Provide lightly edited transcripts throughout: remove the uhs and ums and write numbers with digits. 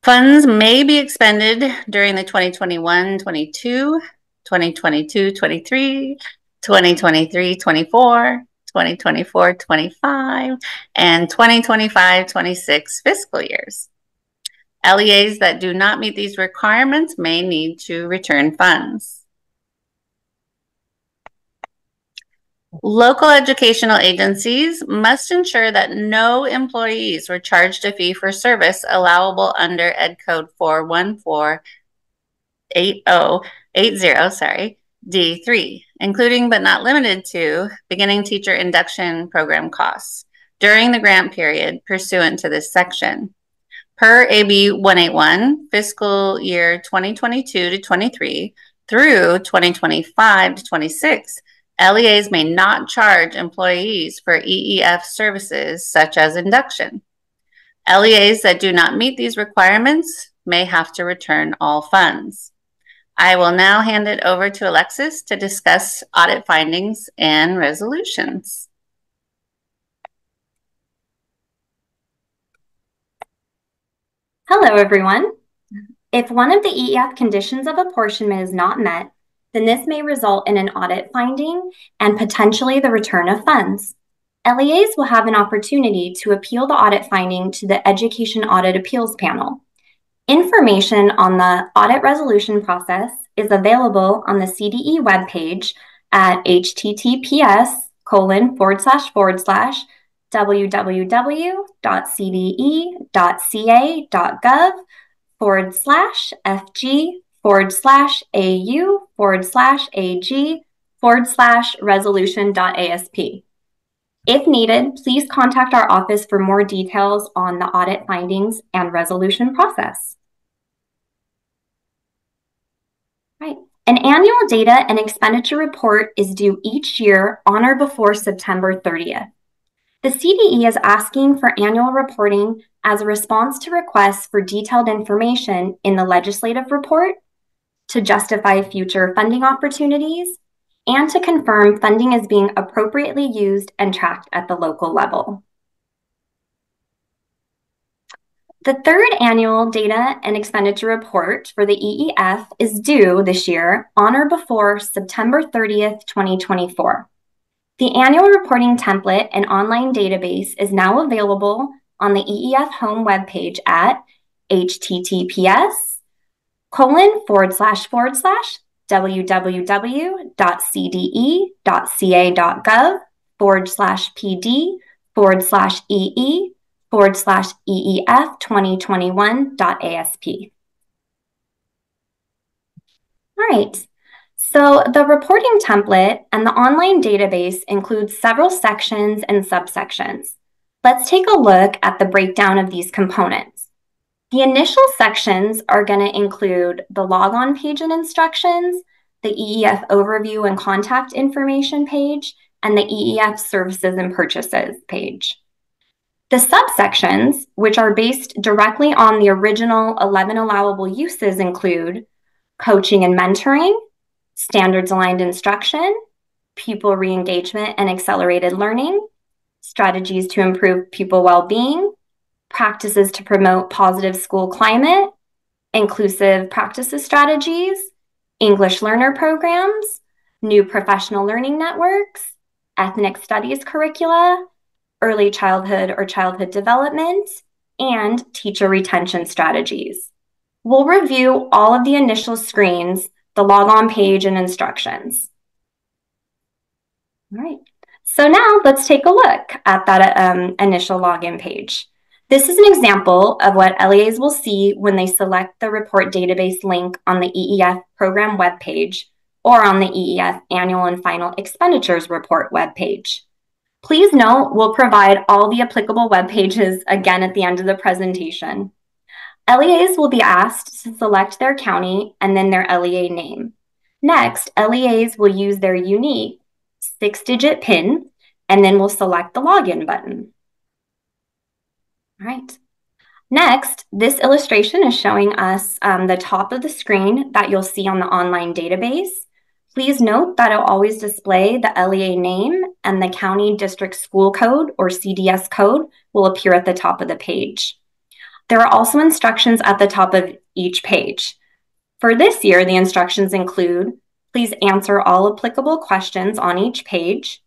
Funds may be expended during the 2021-22, 2022-23, 2023-24, 2024-25, and 2025-26 fiscal years. LEAs that do not meet these requirements may need to return funds. Local educational agencies must ensure that no employees were charged a fee for service allowable under Ed Code 4148080, D3, including but not limited to beginning teacher induction program costs during the grant period pursuant to this section. Per AB 181, fiscal year 2022 to 23 through 2025 to 26, LEAs may not charge employees for EEF services such as induction. LEAs that do not meet these requirements may have to return all funds. I will now hand it over to Alexis to discuss audit findings and resolutions. Hello, everyone. If one of the EEF conditions of apportionment is not met, then this may result in an audit finding and potentially the return of funds. LEAs will have an opportunity to appeal the audit finding to the Education Audit Appeals Panel. Information on the audit resolution process is available on the CDE webpage at https://www.cde.gov/FG/AU/AG/resolution.asp. If needed, please contact our office for more details on the audit findings and resolution process. Right. An annual data and expenditure report is due each year on or before September 30th. The CDE is asking for annual reporting as a response to requests for detailed information in the legislative report, to justify future funding opportunities, and to confirm funding is being appropriately used and tracked at the local level. The third annual data and expenditure report for the EEF is due this year on or before September 30th, 2024. The annual reporting template and online database is now available on the EEF home webpage at https://www.cde.ca.gov/pd/EEF2021.asp. All right. So the reporting template and the online database includes several sections and subsections. Let's take a look at the breakdown of these components. The initial sections are going to include the logon page and instructions, the EEF overview and contact information page, and the EEF services and purchases page. The subsections, which are based directly on the original 11 allowable uses, include coaching and mentoring, standards-aligned instruction, pupil re-engagement and accelerated learning, strategies to improve pupil well-being, practices to promote positive school climate, inclusive practices strategies, English learner programs, new professional learning networks, ethnic studies curricula, early childhood or childhood development, and teacher retention strategies. We'll review all of the initial screens, the logon page and instructions. All right, so now let's take a look at that initial login page. This is an example of what LEAs will see when they select the report database link on the EEF program webpage or on the EEF annual and final expenditures report webpage. Please note, we'll provide all the applicable web pages again at the end of the presentation. LEAs will be asked to select their county and then their LEA name. Next, LEAs will use their unique 6-digit PIN and then we'll select the login button. All right. Next, this illustration is showing us the top of the screen that you'll see on the online database. Please note that it'll always display the LEA name and the county district school code or CDS code will appear at the top of the page. There are also instructions at the top of each page. For this year, the instructions include, please answer all applicable questions on each page.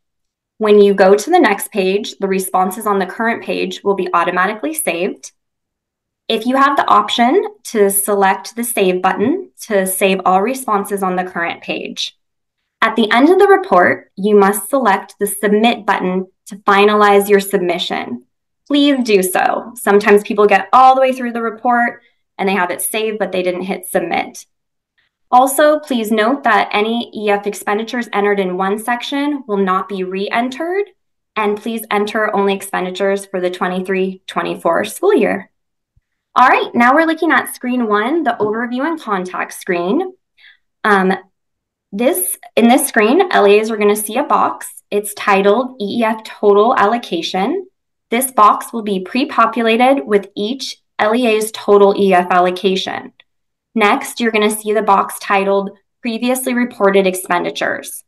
When you go to the next page, the responses on the current page will be automatically saved. If you have the option to select the Save button to save all responses on the current page. At the end of the report, you must select the Submit button to finalize your submission. Please do so. Sometimes people get all the way through the report and they have it saved, but they didn't hit Submit. Also, please note that any EF expenditures entered in one section will not be re-entered, and please enter only expenditures for the 23-24 school year. All right, now we're looking at screen 1, the overview and contact screen. In this screen, LEAs are going to see a box. It's titled EEF Total Allocation. This box will be pre-populated with each LEA's total EF allocation. Next, you're going to see the box titled Previously Reported Expenditures.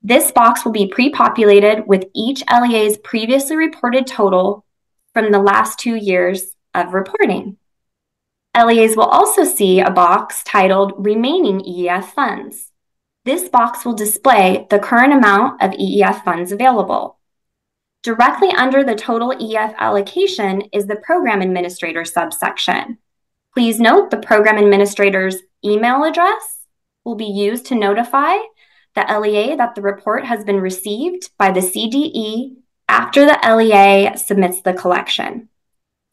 This box will be pre-populated with each LEA's previously reported total from the last 2 years of reporting. LEAs will also see a box titled Remaining EEF Funds. This box will display the current amount of EEF funds available. Directly under the total EF allocation is the Program Administrator subsection. Please note the Program Administrator's email address will be used to notify the LEA that the report has been received by the CDE after the LEA submits the collection.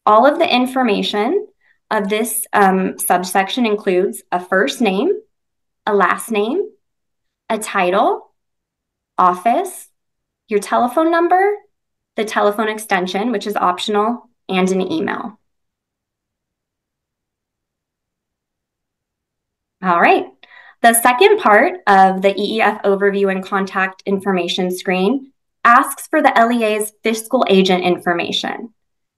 All of the information of this subsection includes a first name, a last name, a title, office, your telephone number, the telephone extension, which is optional, and an email. All right. The second part of the EEF overview and contact information screen asks for the LEA's fiscal agent information.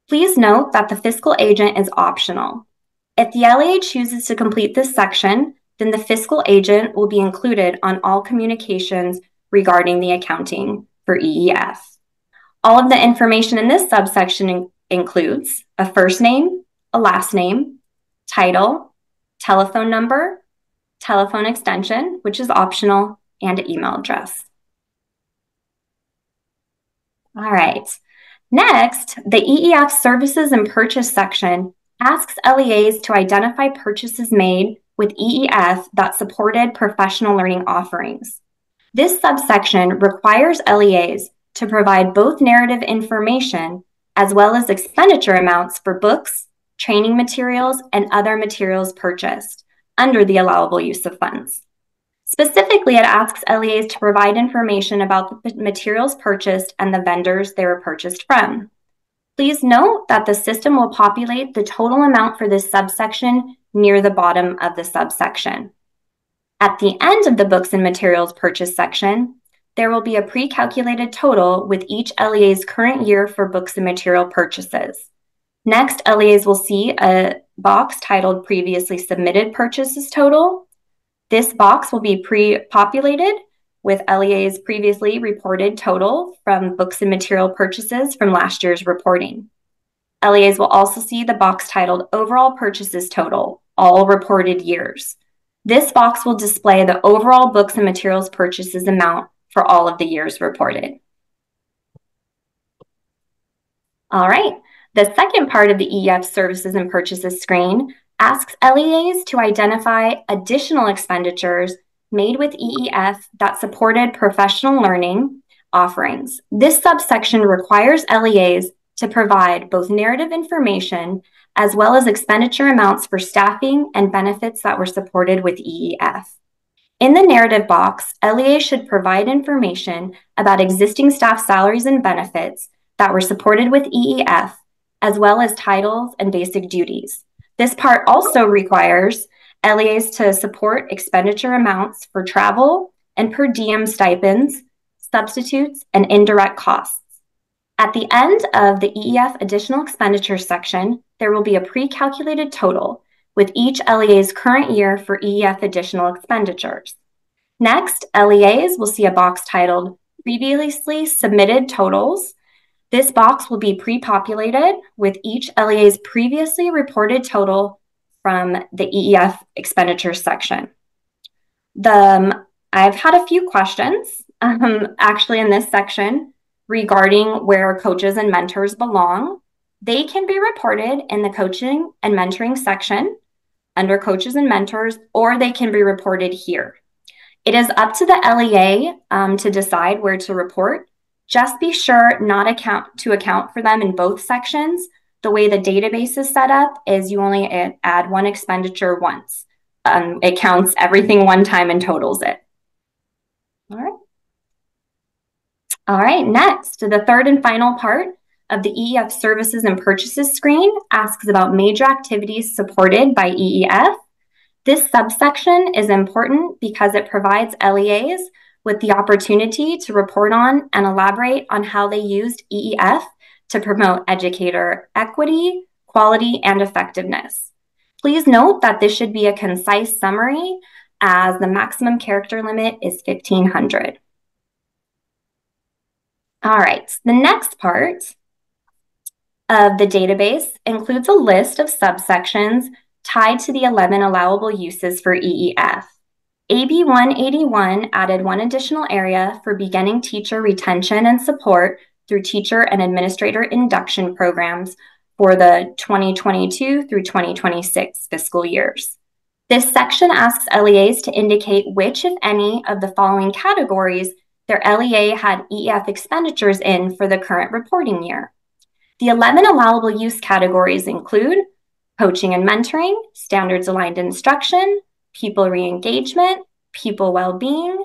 Please note that the fiscal agent is optional. If the LEA chooses to complete this section, then the fiscal agent will be included on all communications regarding the accounting for EEF. All of the information in this subsection includes a first name, a last name, title, telephone number, telephone extension, which is optional, and an email address. All right. Next, the EEF Services and Purchase section asks LEAs to identify purchases made with EEF that supported professional learning offerings. This subsection requires LEAs to provide both narrative information as well as expenditure amounts for books, training materials, and other materials purchased under the allowable use of funds. Specifically, it asks LEAs to provide information about the materials purchased and the vendors they were purchased from. Please note that the system will populate the total amount for this subsection near the bottom of the subsection. At the end of the books and materials purchase section, there will be a pre-calculated total with each LEA's current year for books and material purchases. Next, LEAs will see a box titled Previously Submitted Purchases Total. This box will be pre-populated with LEA's previously reported total from books and material purchases from last year's reporting. LEAs will also see the box titled Overall Purchases Total, all reported years. This box will display the overall books and materials purchases amount for all of the years reported. All right, the second part of the EEF Services and Purchases screen asks LEAs to identify additional expenditures made with EEF that supported professional learning offerings. This subsection requires LEAs to provide both narrative information as well as expenditure amounts for staffing and benefits that were supported with EEF. In the narrative box, LEAs should provide information about existing staff salaries and benefits that were supported with EEF, as well as titles and basic duties. This part also requires LEAs to support expenditure amounts for travel and per diem stipends, substitutes, and indirect costs. At the end of the EEF additional expenditures section, there will be a pre-calculated total with each LEA's current year for EEF additional expenditures. Next, LEAs will see a box titled Previously Submitted Totals. This box will be pre-populated with each LEA's previously reported total from the EEF expenditures section. I've had a few questions actually in this section regarding where coaches and mentors belong. They can be reported in the coaching and mentoring section under coaches and mentors, or they can be reported here. It is up to the LEA to decide where to report. Just be sure not to account for them in both sections. The way the database is set up is you only add one expenditure once. It counts everything one time and totals it. All right, next, the third and final part of the EEF services and purchases screen asks about major activities supported by EEF. This subsection is important because it provides LEAs with the opportunity to report on and elaborate on how they used EEF to promote educator equity, quality, and effectiveness. Please note that this should be a concise summary as the maximum character limit is 1,500. All right, the next part of the database includes a list of subsections tied to the 11 allowable uses for EEF. AB 181 added one additional area for beginning teacher retention and support through teacher and administrator induction programs for the 2022 through 2026 fiscal years. This section asks LEAs to indicate which, if any, of the following categories their LEA had EEF expenditures in for the current reporting year. The 11 allowable use categories include coaching and mentoring, standards-aligned instruction, people re-engagement, people well-being,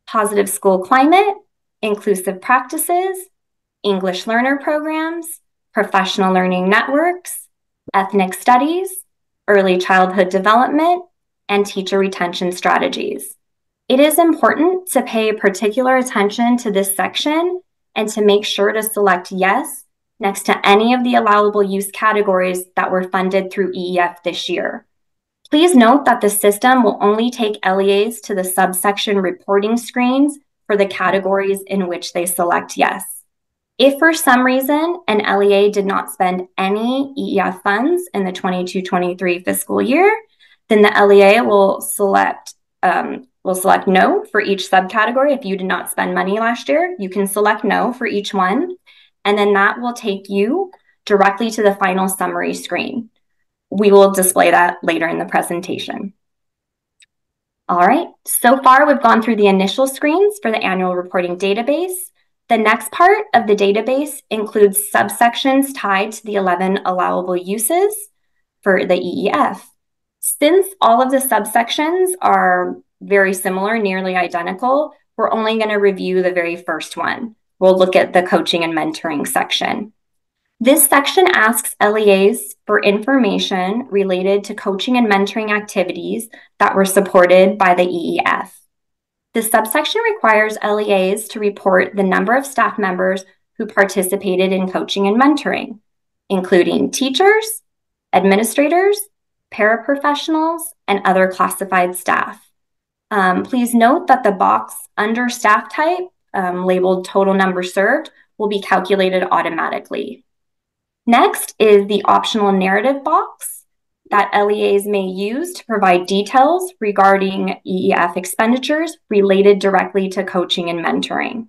positive school climate, inclusive practices, English learner programs, professional learning networks, ethnic studies, early childhood development, and teacher retention strategies. It is important to pay particular attention to this section and to make sure to select yes next to any of the allowable use categories that were funded through EEF this year. Please note that the system will only take LEAs to the subsection reporting screens for the categories in which they select yes. If for some reason an LEA did not spend any EEF funds in the 22-23 fiscal year, then the LEA will select no for each subcategory. If you did not spend money last year, you can select no for each one, and then that will take you directly to the final summary screen. We will display that later in the presentation. All right, so far we've gone through the initial screens for the annual reporting database. The next part of the database includes subsections tied to the 11 allowable uses for the EEF. Since all of the subsections are very similar, nearly identical, we're only going to review the very first one. We'll look at the coaching and mentoring section. This section asks LEAs for information related to coaching and mentoring activities that were supported by the EEF. This subsection requires LEAs to report the number of staff members who participated in coaching and mentoring, including teachers, administrators, paraprofessionals, and other classified staff. Please note that the box under staff type, labeled total number served, will be calculated automatically. Next is the optional narrative box that LEAs may use to provide details regarding EEF expenditures related directly to coaching and mentoring.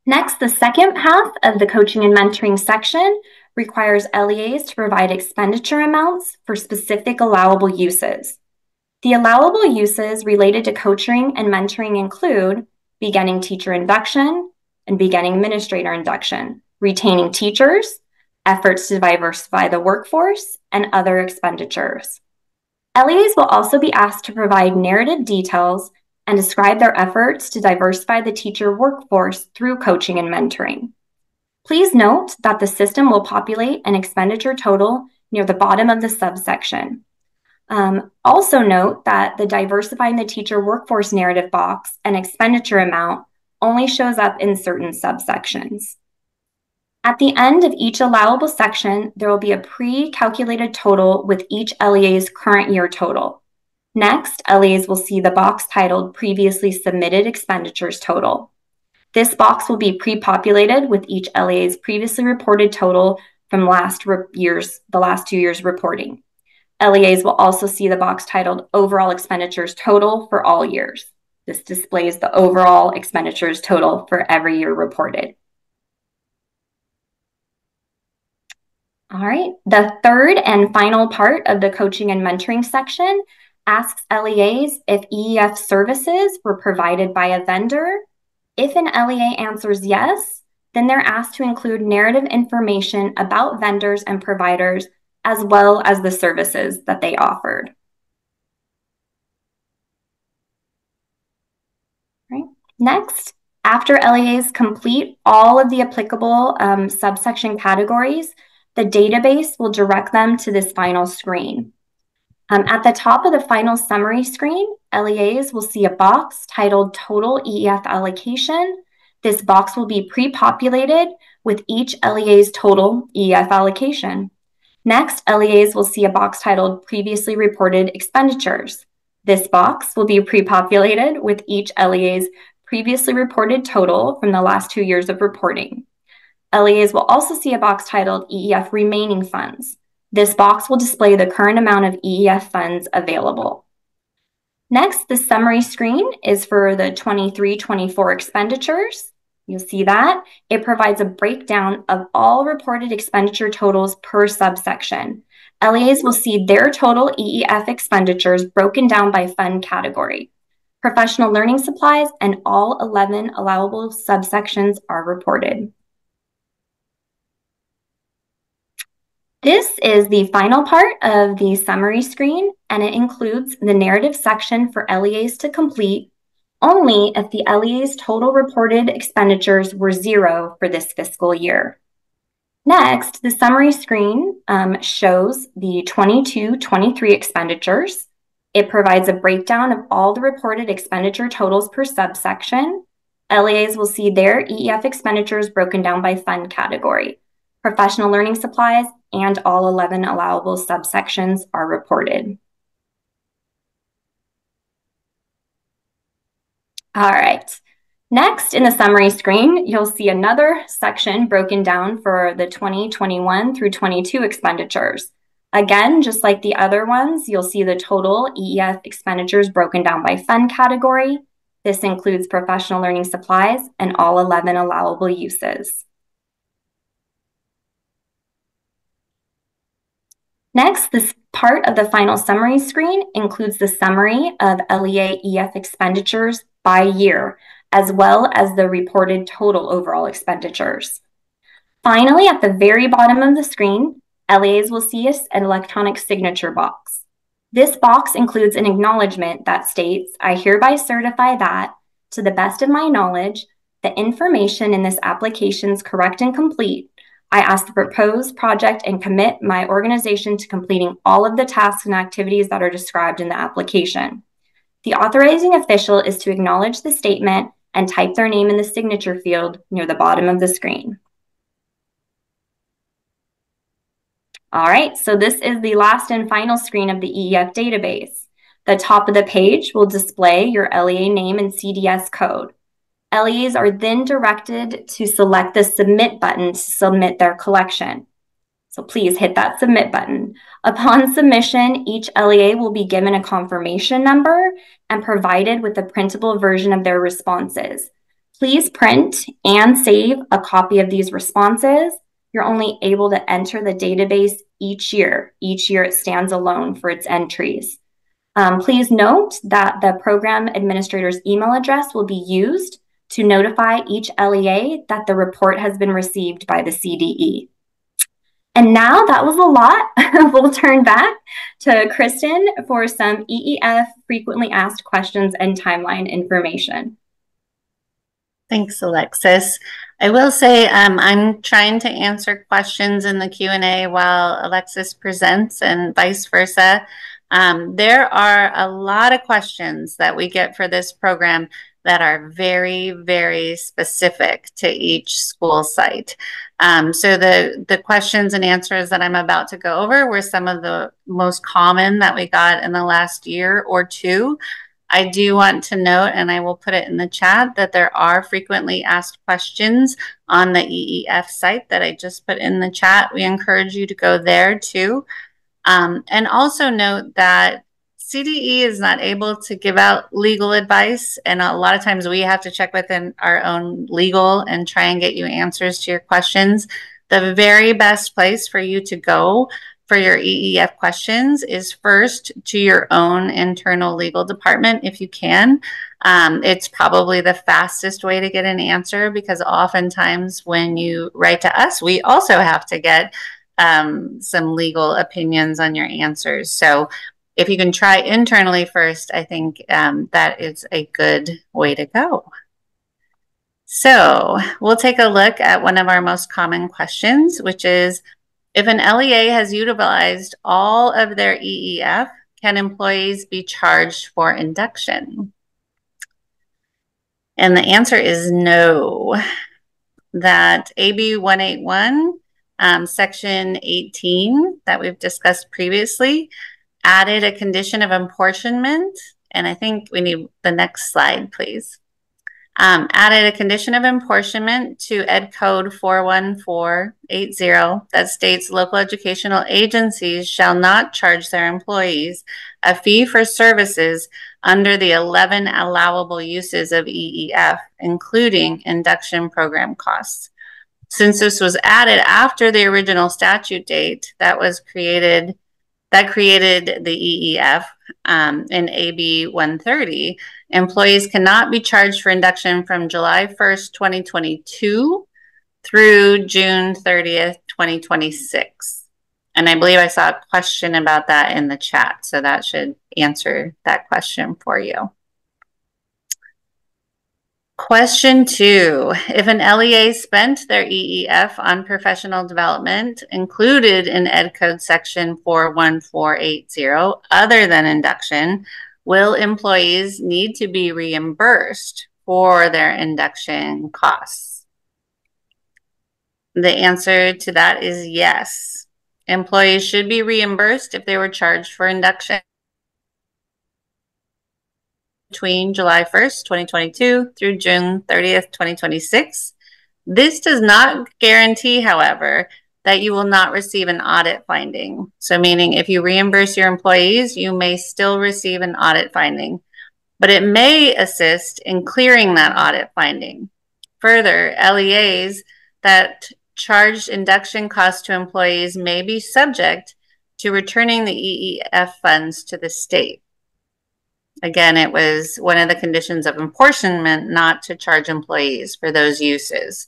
Next, the second half of the coaching and mentoring section requires LEAs to provide expenditure amounts for specific allowable uses. The allowable uses related to coaching and mentoring include beginning teacher induction and beginning administrator induction, retaining teachers, efforts to diversify the workforce, and other expenditures. LEAs will also be asked to provide narrative details and describe their efforts to diversify the teacher workforce through coaching and mentoring. Please note that the system will populate an expenditure total near the bottom of the subsection. Also note that the diversifying the teacher workforce narrative box and expenditure amount only shows up in certain subsections. At the end of each allowable section, there will be a pre-calculated total with each LEA's current year total. Next, LEAs will see the box titled Previously Submitted Expenditures Total. This box will be pre-populated with each LEA's previously reported total from the last 2 years reporting. LEAs will also see the box titled Overall Expenditures Total for all years. This displays the overall expenditures total for every year reported. All right, the third and final part of the coaching and mentoring section asks LEAs if EEF services were provided by a vendor. If an LEA answers yes, then they're asked to include narrative information about vendors and providers, as well as the services that they offered. Right. Next, after LEAs complete all of the applicable subsection categories, the database will direct them to this final screen. At the top of the final summary screen, LEAs will see a box titled Total EEF Allocation. This box will be pre-populated with each LEA's total EEF allocation. Next, LEAs will see a box titled Previously Reported Expenditures. This box will be pre-populated with each LEA's previously reported total from the last 2 years of reporting. LEAs will also see a box titled EEF Remaining Funds. This box will display the current amount of EEF funds available. Next, the summary screen is for the 23-24 expenditures. You'll see that. It provides a breakdown of all reported expenditure totals per subsection. LEAs will see their total EEF expenditures broken down by fund category. Professional learning supplies and all 11 allowable subsections are reported. This is the final part of the summary screen, and it includes the narrative section for LEAs to complete only if the LEA's total reported expenditures were 0 for this fiscal year. Next, the summary screen shows the 22-23 expenditures. It provides a breakdown of all the reported expenditure totals per subsection. LEAs will see their EEF expenditures broken down by fund category. Professional learning supplies and all 11 allowable subsections are reported. All right. Next, in the summary screen, you'll see another section broken down for the 2021 through 22 expenditures. Again, just like the other ones, you'll see the total EEF expenditures broken down by fund category. This includes professional learning supplies and all 11 allowable uses. Next, this part of the final summary screen includes the summary of LEA EF expenditures by year, as well as the reported total overall expenditures. Finally, at the very bottom of the screen, LEAs will see an electronic signature box. This box includes an acknowledgement that states, "I hereby certify that, to the best of my knowledge, the information in this application is correct and complete. I ask the proposed project and commit my organization to completing all of the tasks and activities that are described in the application." The authorizing official is to acknowledge the statement and type their name in the signature field near the bottom of the screen. All right, so this is the last and final screen of the EEF database. The top of the page will display your LEA name and CDS code. LEAs are then directed to select the submit button to submit their collection. So please hit that submit button. Upon submission, each LEA will be given a confirmation number and provided with a printable version of their responses. Please print and save a copy of these responses. You're only able to enter the database each year. Each year it stands alone for its entries. Please note that the program administrator's email address will be used to notify each LEA that the report has been received by the CDE. And now that was a lot. We'll turn back to Kristen for some EEF frequently asked questions and timeline information. Thanks, Alexis. I will say I'm trying to answer questions in the Q&A while Alexis presents and vice versa. There are a lot of questions that we get for this program that are very, very specific to each school site. So the questions and answers that I'm about to go over were some of the most common that we got in the last year or two. I do want to note, and I will put it in the chat, that there are frequently asked questions on the EEF site that I just put in the chat. We encourage you to go there too. And also note that CDE is not able to give out legal advice, and a lot of times we have to check within our own legal and try and get you answers to your questions. The very best place for you to go for your EEF questions is first to your own internal legal department if you can. It's probably the fastest way to get an answer, because oftentimes when you write to us, we also have to get some legal opinions on your answers. So if you can try internally first, I think that is a good way to go. So we'll take a look at one of our most common questions, which is, if an LEA has utilized all of their EEF, can employees be charged for induction? And the answer is no. That AB 181, section 18 that we've discussed previously, added a condition of apportionment. And I think we need the next slide, please. Added a condition of apportionment to Ed Code 41480 that states local educational agencies shall not charge their employees a fee for services under the 11 allowable uses of EEF, including induction program costs. Since this was added after the original statute date that created the EEF in AB 130, employees cannot be charged for induction from July 1st, 2022 through June 30th, 2026. And I believe I saw a question about that in the chat, so that should answer that question for you. Question 2, if an LEA spent their EEF on professional development included in Ed Code section 41480 other than induction, will employees need to be reimbursed for their induction costs? The answer to that is yes. Employees should be reimbursed if they were charged for induction between July 1st, 2022 through June 30th, 2026. This does not guarantee, however, that you will not receive an audit finding. So meaning if you reimburse your employees, you may still receive an audit finding, but it may assist in clearing that audit finding. Further, LEAs that charged induction costs to employees may be subject to returning the EEF funds to the state. Again, it was one of the conditions of apportionment not to charge employees for those uses.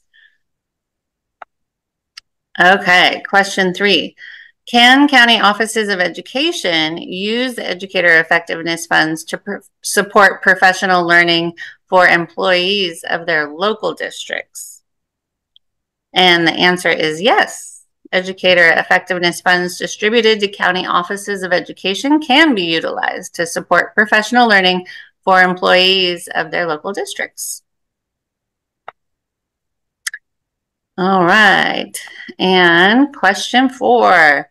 Okay, question 3. Can county offices of education use the educator effectiveness funds to support professional learning for employees of their local districts? And the answer is yes. Educator effectiveness funds distributed to county offices of education can be utilized to support professional learning for employees of their local districts. All right, and question 4.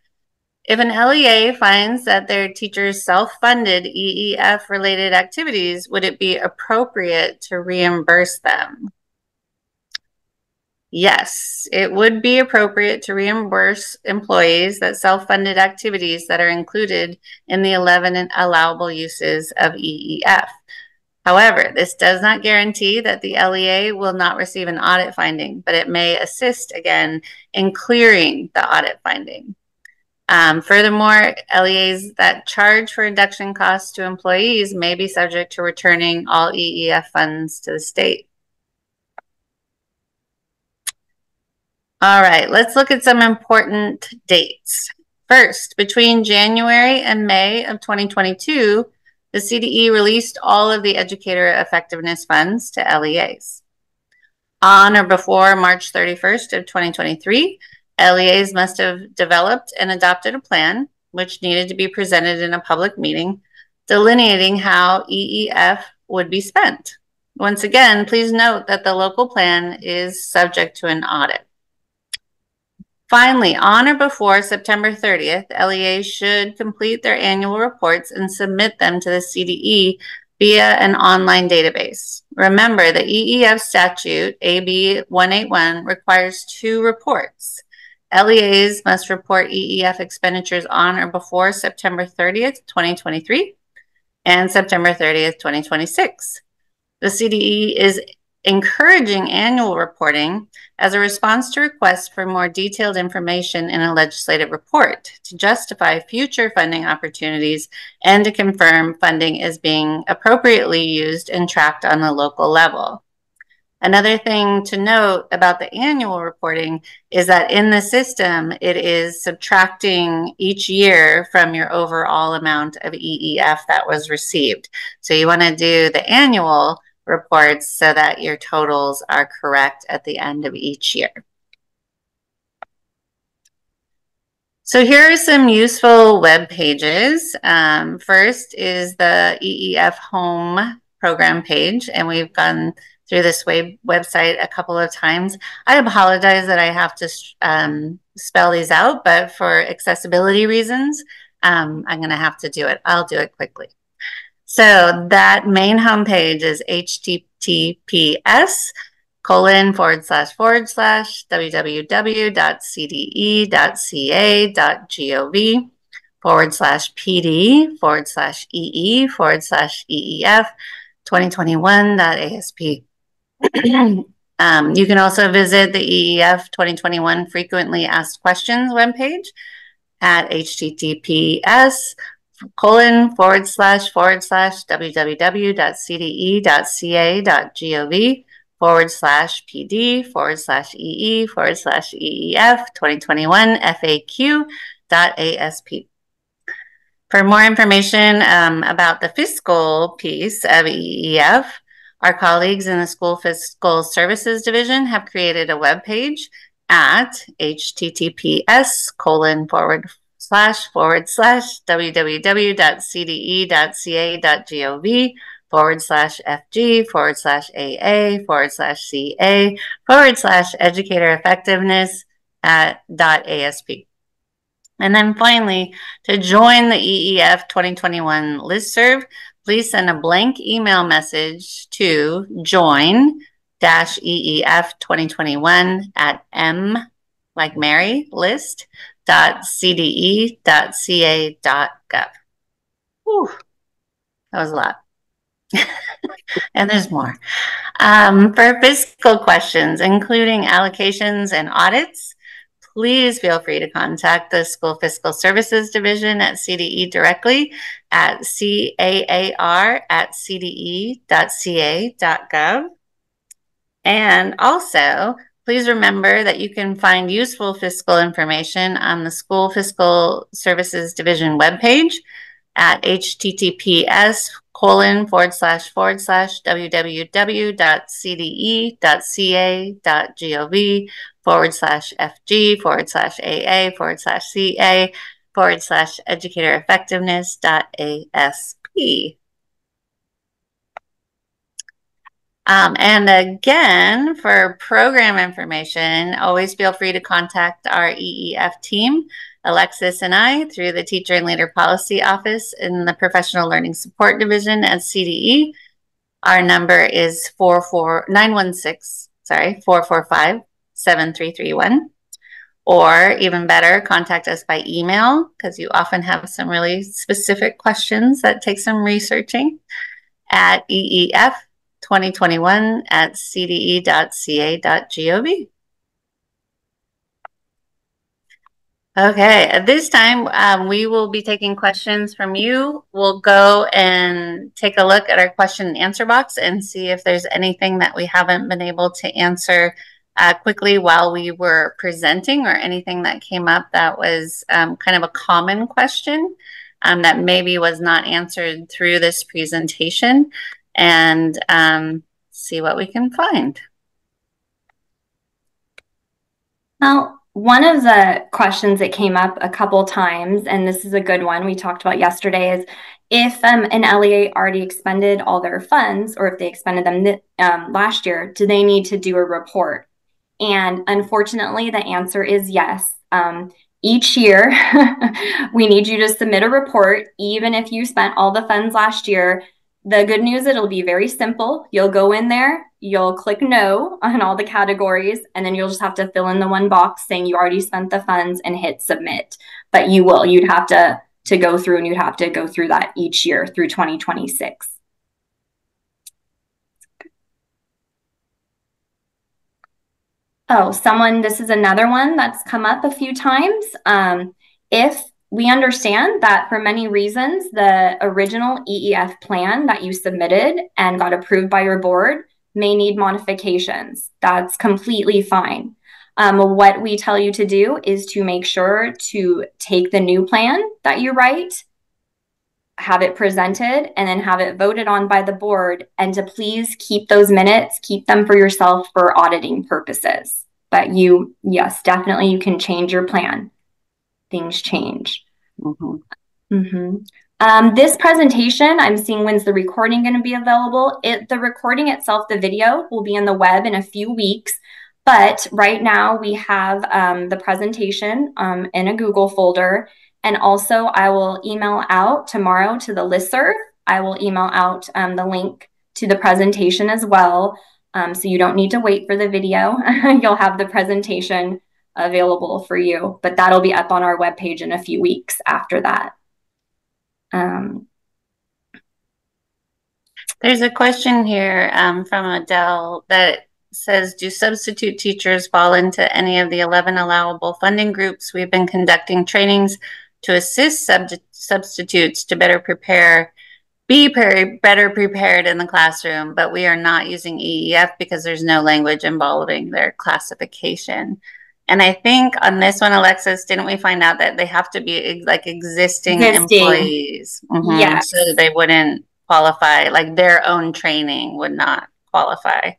If an LEA finds that their teachers self-funded EEF-related activities, would it be appropriate to reimburse them? Yes, it would be appropriate to reimburse employees that self-funded activities that are included in the 11 allowable uses of EEF. However, this does not guarantee that the LEA will not receive an audit finding, but it may assist, again, in clearing the audit finding. Furthermore, LEAs that charge for induction costs to employees may be subject to returning all EEF funds to the state. All right, let's look at some important dates. First, between January and May of 2022, the CDE released all of the educator effectiveness funds to LEAs. On or before March 31st of 2023, LEAs must have developed and adopted a plan, which needed to be presented in a public meeting, delineating how EEF would be spent. Once again, please note that the local plan is subject to an audit. Finally, on or before September 30th, LEAs should complete their annual reports and submit them to the CDE via an online database. Remember, the EEF statute, AB 181, requires 2 reports. LEAs must report EEF expenditures on or before September 30th, 2023 and September 30th, 2026. The CDE is encouraging annual reporting as a response to requests for more detailed information in a legislative report to justify future funding opportunities and to confirm funding is being appropriately used and tracked on the local level. Another thing to note about the annual reporting is that in the system, it is subtracting each year from your overall amount of EEF that was received. So you want to do the annual reports so that your totals are correct at the end of each year. So here are some useful web pages. First is the EEF Home program page, and we've gone through this website a couple of times. I apologize that I have to spell these out, but for accessibility reasons, I'm going to have to do it. I'll do it quickly. So that main homepage is https://www.cde.ca.gov/PD/EE/EEF 2021.asp. You can also visit the EEF 2021 Frequently Asked Questions webpage at https://www.cde.ca.gov/PD/EE/EEF 2021 FAQ.asp. For more information about the fiscal piece of EEF, our colleagues in the School Fiscal Services Division have created a webpage at https://www.cde.ca.gov/FG/CA/educator-effectiveness.asp. And then finally, to join the EEF 2021 listserv, please send a blank email message to join-EEF2021 at m, like Mary, list.cde.ca.gov. Whew, that was a lot. And there's more. For fiscal questions, including allocations and audits, please feel free to contact the School Fiscal Services Division at CDE directly at caar@cde.ca.gov. And also, please remember that you can find useful fiscal information on the School Fiscal Services Division webpage at https://www.cde.ca.gov/FG/FA/educator-effectiveness.asp. And again, for program information, always feel free to contact our EEF team, Alexis and I, through the Teacher and Leader Policy Office in the Professional Learning Support Division at CDE. Our number is 445-7331. Or even better, contact us by email, because you often have some really specific questions that take some researching, at EEF2021@cde.ca.gov. Okay, at this time, we will be taking questions from you. We'll go and take a look at our question and answer box and see if there's anything that we haven't been able to answer quickly while we were presenting, or anything that came up that was kind of a common question that maybe was not answered through this presentation, and see what we can find. Now, one of the questions that came up a couple times, and this is a good one we talked about yesterday, is if an LEA already expended all their funds, or if they expended them last year, do they need to do a report? And unfortunately, the answer is yes. Each year, we need you to submit a report. Even if you spent all the funds last year, The good news, it'll be very simple. You'll go in there, you'll click no on all the categories, and then you'll just have to fill in the one box saying you already spent the funds and hit submit. But you'd have to go through, and you'd have to go through that each year through 2026. Oh, this is another one that's come up a few times. If we understand that for many reasons, the original EEF plan that you submitted and got approved by your board may need modifications. That's completely fine. What we tell you to do is to make sure to take the new plan that you write, have it presented, and then have it voted on by the board, and to please keep those minutes, keep them for yourself for auditing purposes. But yes, definitely you can change your plan. Things change. This presentation, I'm seeing when's the recording going to be available. The recording itself, the video, will be in the web in a few weeks. But right now we have the presentation in a Google folder. And also I will email out tomorrow to the listserv. I will email out the link to the presentation as well. So you don't need to wait for the video. You'll have the presentation available for you, but that'll be up on our webpage in a few weeks after that. There's a question here from Adele that says, do substitute teachers fall into any of the 11 allowable funding groups? We've been conducting trainings to assist substitutes to better prepared in the classroom, but we are not using EEF because there's no language involving their classification. And I think on this one, Alexis, didn't we find out that they have to be like existing employees? Yes. So they wouldn't qualify, like their own training would not qualify,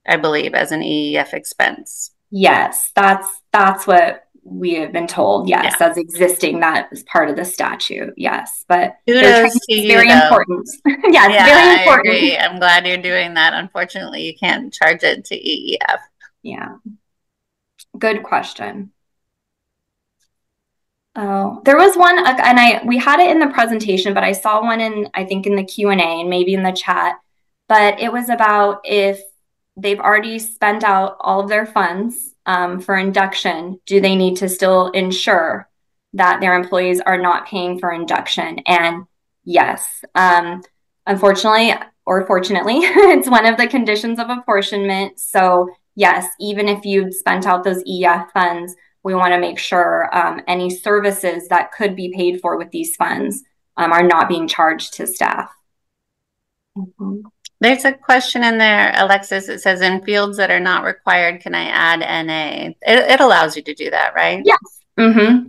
I believe, as an EEF expense. Yes, that's what we have been told. Yes, as existing, that is part of the statute. Yes, but kudos to you, very important. Yeah, it's very important. I agree. I'm glad you're doing that. Unfortunately, you can't charge it to EEF. Yeah. Good question. Oh, there was one, and we had it in the presentation, but I saw one I think in the Q&A and maybe in the chat, but it was about if they've already spent out all of their funds for induction, do they need to still ensure that their employees are not paying for induction? And yes, unfortunately, or fortunately, it's one of the conditions of apportionment. So yes, even if you've spent out those EF funds, we want to make sure any services that could be paid for with these funds are not being charged to staff. There's a question in there, Alexis. It says, in fields that are not required, can I add NA? It allows you to do that, right? Yes,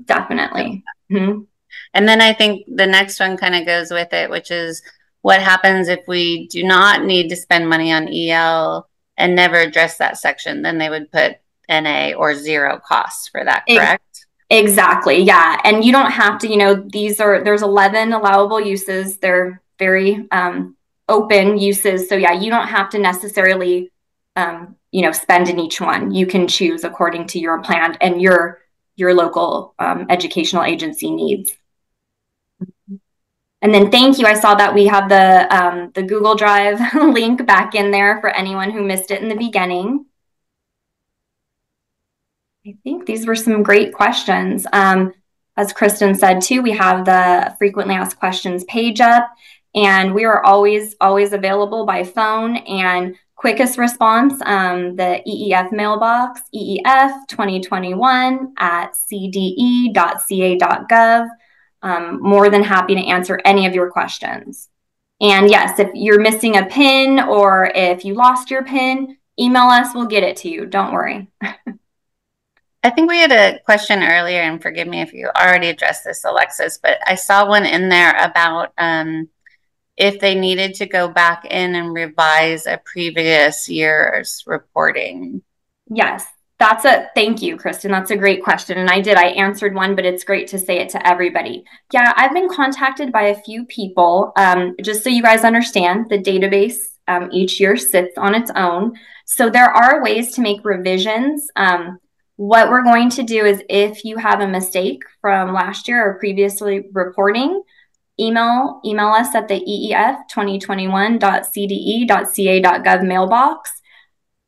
definitely. And then I think the next one kind of goes with it, which is what happens if we do not need to spend money on EL and never address that section? Then they would put NA or zero costs for that, correct? Exactly, yeah. And you don't have to, there's 11 allowable uses. They're very open uses. So yeah, you don't have to necessarily, spend in each one. You can choose according to your plan and your local educational agency needs. And then thank you. I saw that we have the Google Drive link back in there for anyone who missed it in the beginning. I think these were some great questions. As Kristen said too, we have the frequently asked questions page up, and we are always available by phone. And quickest response, the EEF mailbox, eef2021@cde.ca.gov. More than happy to answer any of your questions. And yes, if you're missing a pin or if you lost your pin, email us, we'll get it to you. Don't worry. I think we had a question earlier, and forgive me if you already addressed this, Alexis, but I saw one in there about if they needed to go back in and revise a previous year's reporting. Yes, thank you, Kristen. That's a great question. And I answered one, but it's great to say it to everybody. Yeah, I've been contacted by a few people. Just so you guys understand, the database each year sits on its own. So there are ways to make revisions. What we're going to do is if you have a mistake from last year or previously reporting, email us at the eef2021.cde.ca.gov mailbox.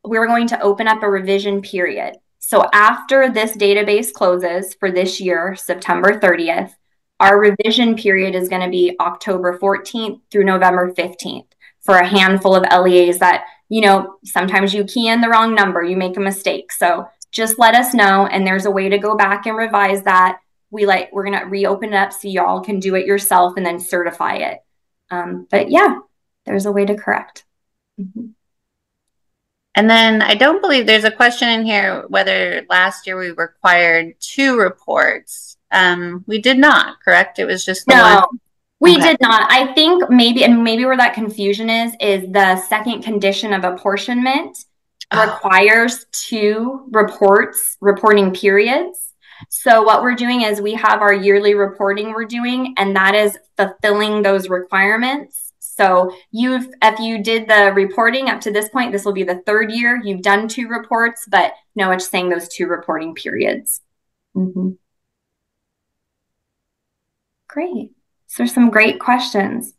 We're going to open up a revision period. So after this database closes for this year, September 30th, our revision period is going to be October 14th through November 15th for a handful of LEAs that, sometimes you key in the wrong number, you make a mistake. So just let us know, and there's a way to go back and revise that. We're going to reopen it up so y'all can do it yourself and then certify it. But yeah, there's a way to correct. Mm-hmm. And then I don't believe there's a question in here whether last year we required 2 reports. We did not, correct? It was just the one. We did not. I think maybe where that confusion is the second condition of apportionment requires 2 reporting periods. So what we're doing is we have our yearly reporting we're doing, and that is fulfilling those requirements. So if you did the reporting up to this point, this will be the 3rd year. You've done 2 reports, but no, it's saying those 2 reporting periods. Mm-hmm. Great. So there's some great questions.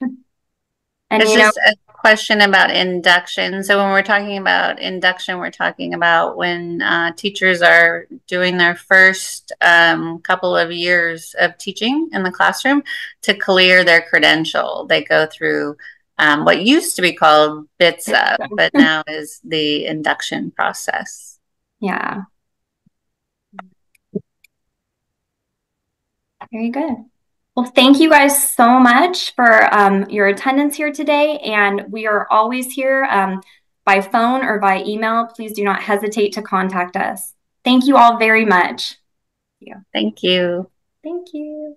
And it's just a question about induction. So when we're talking about induction, we're talking about when teachers are doing their first couple of years of teaching in the classroom to clear their credential. They go through what used to be called BITSA, but now is the induction process. Yeah. Very good. Well, thank you guys so much for your attendance here today. And we are always here by phone or by email. Please do not hesitate to contact us. Thank you all very much. Thank you. Thank you.